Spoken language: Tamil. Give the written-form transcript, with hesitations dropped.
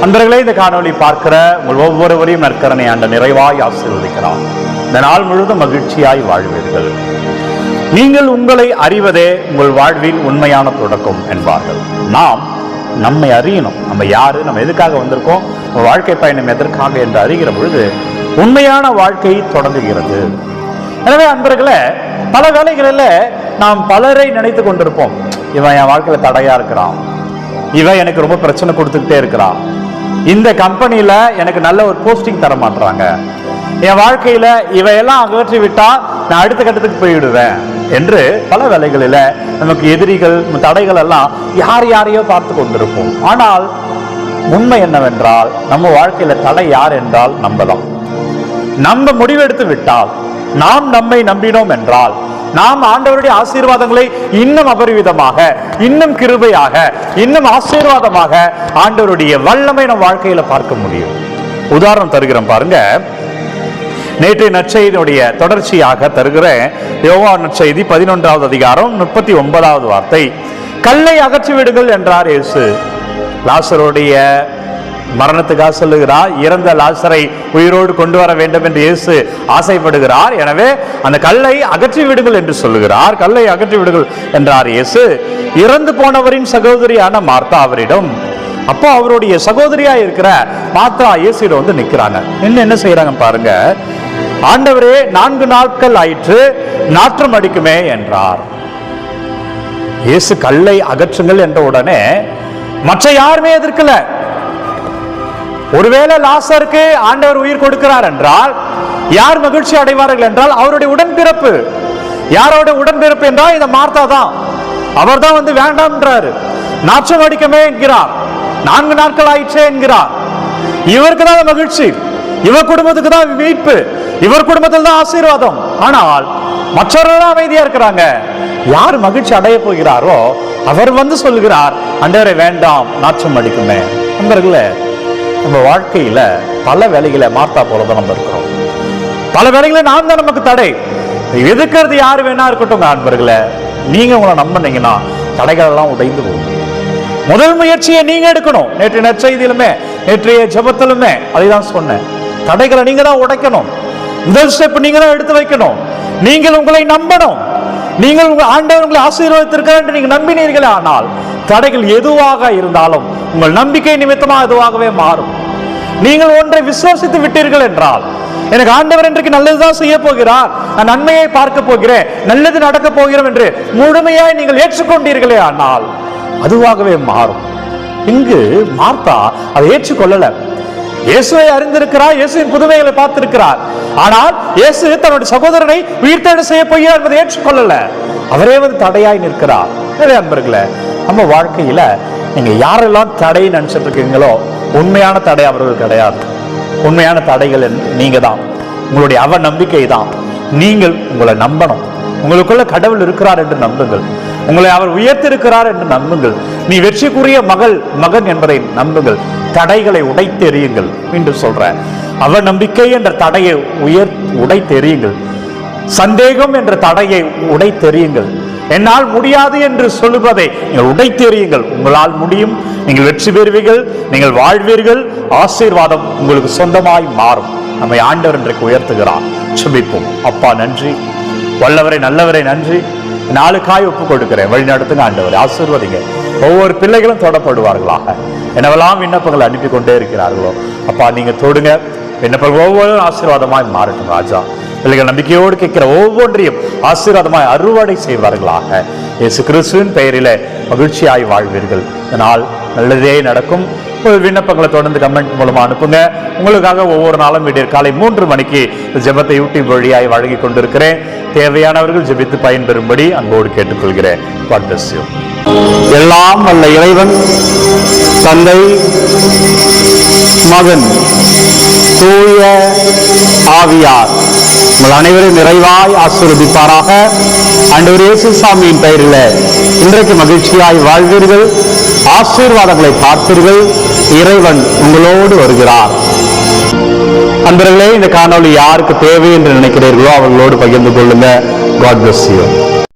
அன்பர்களே, இந்த காணொளி பார்க்கிற உங்கள் ஒவ்வொருவரையும் நற்கரணை ஆண்ட நிறைவாய் ஆசீர்வதிக்கிறார். இந்த நாள் முழுவதும் மகிழ்ச்சியாய் வாழ்வீர்கள். நீங்கள் உங்களை அறிவதே உங்கள் வாழ்வின் உண்மையான தொடக்கம் என்பார்கள். நாம் நம்மை அறியணும். நம்ம யாரு, நம்ம எதுக்காக வந்திருக்கோம், நம்ம வாழ்க்கை பயணம் எதற்காக என்று அறிகிற பொழுது உண்மையான வாழ்க்கை தொடங்குகிறது. எனவே அன்பர்களே, பல வேளைகளில் நாம் பலரை நினைத்து கொண்டிருப்போம். இவன் என் வாழ்க்கையில தடையா இருக்கிறான், இவன் எனக்கு ரொம்ப பிரச்சனை கொடுத்துக்கிட்டே இருக்கிறான், இந்த கம்பெனியில எனக்கு நல்ல ஒரு போஸ்டிங் தர மாட்டாங்க, என் வாழ்க்கையில இவையெல்லாம் அகற்றி விட்டா நான் அடுத்த கட்டத்துக்கு போய்விடுவேன் என்று பல வேளைகளில நமக்கு எதிரிகள், தடைகள் எல்லாம் யார் யாரையோ பார்த்து கொண்டிருப்போம். ஆனால் உண்மை என்னவென்றால், நம்ம வாழ்க்கையில தடை யார் என்றால் நம்பலாம். நம்ம முடிவெடுத்து விட்டால், நாம் நம்மை நம்பினோம் என்றால், நாம் ஆண்டவருடைய ஆசீர்வாதங்களை இன்னும் அபரிவிதமாக, இன்னும் கிருபையாக, இன்னும் ஆசீர்வாதமாக ஆண்டவருடைய வல்லமை நம் வாழ்க்கையில பார்க்க முடியும். உதாரணம் தருகிறோம் பாருங்க. நேற்றைய நற்செய்தியுடைய தொடர்ச்சியாக தருகிற யோவான் நற்செய்தி 11வது அதிகாரம் 39வது வார்த்தை. கல்லை அகற்றி விடுங்கள் என்றார் இயேசு. லாசருடைய மரணத்துக்காக சொல்லுகிறார். இறந்த லாசரை உயிரோடு கொண்டு வர வேண்டும் என்று இயேசு ஆசைப்படுகிறார். எனவே அந்த கல்லை அகற்றி விடுங்கள் என்று சொல்லுகிறார். கல்லை அகற்றி விடுங்கள் என்றார் இயேசு. இறந்து போனவரின் சகோதரியான மார்த்தா அவரிடம், அப்போ அவருடைய சகோதரியா இருக்கிற மார்த்தா இயேசுட வந்து நிக்கிறாங்க. என்ன செய்யறாங்க பாருங்க. ஆண்டவரே, 4 நாட்கள் ஆயிற்று, நாற்றம் அடிக்குமே என்றார். இயேசு கல்லை அகற்றுங்கள் என்ற உடனே மற்ற யாருமே எதிர்க்கல. ஒருவேளை லாசருக்கு ஆண்டவர் உயிர் கொடுக்கிறார் என்றால் யார் மகிழ்ச்சி அடைவார்கள் என்றால் அவருடைய உடன்பிறப்பு. யாரோட உடன்பிறப்பு என்றால் இந்த மார்த்தா தான். அவர் தான் வந்து வேண்டாம் என்றாரு. நாற்றம் அடிக்கமே என்கிறார். 4 நாட்கள் ஆயிற்றே என்கிறார். இவருக்கு தான் மகிழ்ச்சி, இவர் குடும்பத்துக்கு தான் மீட்பு, இவர் குடும்பத்தில் தான் ஆசீர்வாதம். ஆனால் மற்றவர்கள் அமைதியா இருக்கிறாங்க. யார் மகிழ்ச்சி அடைய போகிறாரோ அவர் வந்து சொல்கிறார், ஆண்டவரே வேண்டாம், நாற்றம் அடிக்குமே. நண்பர்களே, நம்ம வாழ்க்கையில பல வேலைகளை மார்த்தா போலதான் நம்ம இருக்கிறோம். பல வேலைகளை நாம் தான் நமக்கு தடை. எதுக்கிறது யாரு வேணா இருக்கட்டும். நண்பர்களே, நீங்க உங்களை நம்பினீங்கன்னா தடைகள் எல்லாம் உடைந்து போகும். முதல் முயற்சியை நீங்க எடுக்கணும். நேற்று நற்செய்தியிலுமே, நேற்றைய ஜெபத்திலுமே அதைதான் சொன்னேன். தடைகளை நீங்க தான் உடைக்கணும். முதல் ஸ்டெப் நீங்க தான் எடுத்து வைக்கணும். நீங்கள் உங்களை நம்பணும். நீங்கள் உங்கள் ஆண்டவர் உங்களை ஆசீர்வதித்திருக்கிறார் என்று நீங்க நம்பினீர்களே, ஆனால் தடைகள் எதுவாக இருந்தாலும் உங்கள் நம்பிக்கை நிமித்தமாக எதுவாகவே மாறும். நீங்கள் ஒன்றை விசுவாசித்து விட்டீர்கள் என்றால், எனக்கு ஆண்டவர் இன்றைக்கு நல்லதுதான் செய்ய போகிறார், நான் நன்மையை பார்க்க போகிறேன், நல்லது நடக்க போகிறோம் என்று முழுமையாய் நீங்கள் ஏற்றுக்கொண்டீர்களே, ஆனால் அதுவாகவே மாறும். இங்கு மார்த்தா அதை ஏற்றுக்கொள்ளல. இயேசுவை அறிந்திருக்கிறார், இயேசுவின் புதுமைகளை பார்த்திருக்கிறார். ஆனால் இயேசு தன்னுடைய சகோதரனை உயிர்த்தெழ செய்ய போகிறார் என்பதை ஏற்றுக்கொள்ளல. அவரே வந்து தடையாய் நிற்கிறார். அன்பர்களே, நம்ம வாழ்க்கையில நீங்க யாரெல்லாம் தடை நினைச்சிட்டு இருக்கீங்களோ, உண்மையான தடை அவர்கள் கிடையாது. உண்மையான தடைகள் நீங்க தான். உங்களுடைய அவநம்பிக்கை தான். நீங்கள் உங்களை நம்பணும். உங்களுக்குள்ள கடவுள் இருக்கிறார் என்று நம்புங்கள். உங்களை அவர் உயர்த்திருக்கிறார் என்று நம்புங்கள். நீ வெற்றிக்குரிய மகன் என்பதை நம்புங்கள். தடைகளை உடைத்தெறியுங்கள். மீண்டும் சொல்றேன், அவநம்பிக்கை என்ற தடையை உடைத்தெறியுங்கள். சந்தேகம் என்ற தடையை உடைத்தெறியுங்கள். என்னால் முடியாது என்று சொல்லுவதை நீங்கள் உடைத்தெறியுங்கள். உங்களால் முடியும். நீங்கள் வெற்றி பெறுவீர்கள், நீங்கள் வாழ்வீர்கள். ஆசீர்வாதம் உங்களுக்கு சொந்தமாய் மாறும். நம்மை ஆண்டவர் இன்றைக்கு உயர்த்துகிறார். சுபிப்போம். அப்பா நன்றி, வல்லவரை நல்லவரை நன்றி. நாளுக்காய் ஒப்புக் கொடுக்கிறேன். வழி நடத்துங்க ஆண்டவரை, ஆசீர்வதிங்க. ஒவ்வொரு பிள்ளைகளும் தொடப்படுவார்களாக. என்னவெல்லாம் விண்ணப்பங்களை அனுப்பி கொண்டே இருக்கிறார்களோ அப்பா, நீங்க தொடுங்க. விண்ணப்பங்கள் ஒவ்வொரு ஆசீர்வாதமாய் மாறட்டும் ராஜா. பிள்ளைகள் நம்பிக்கையோடு கேட்கிற ஒவ்வொன்றையும் ஆசீர்வாதமாய் அறுவடை செய்வார்களாக. இயேசு கிறிஸ்துவின் பெயரிலே மகிழ்ச்சியாய் வாழ்வீர்கள். இதனால் நல்லதே நடக்கும். விண்ணப்பங்களை தொடர்ந்து கமெண்ட் மூலமா அனுப்புங்க. உங்களுக்காக ஒவ்வொரு நாளும் விடியற் காலை 3 மணிக்கு ஜெபத்தை யூடியூப் வழியாய் வழங்கி கொண்டிருக்கிறேன். தேவையானவர்கள் ஜெபித்து பயன்பெறும்படி அன்போடு கேட்டுக்கொள்கிறேன். God bless you. எல்லாம் வல்ல இறைவன், தந்தை, மகன், தூய ஆவியார் உங்கள் அனைவரும் நிறைவாய் ஆசீர்வதிப்பாராக. ஆண்டவர் இயேசு சாமியின் பெயரில் இன்றைக்கு மகிழ்ச்சியாய் வாழ்வீர்கள். ஆசீர்வாதங்களை பார்ப்பீர்கள். இறைவன் உங்களோடு வருகிறார். அன்பர்களே, இந்த காணொளி யாருக்கு தேவை என்று நினைக்கிறீர்களோ அவர்களோடு பகிர்ந்து கொள்ளுங்க. God bless you.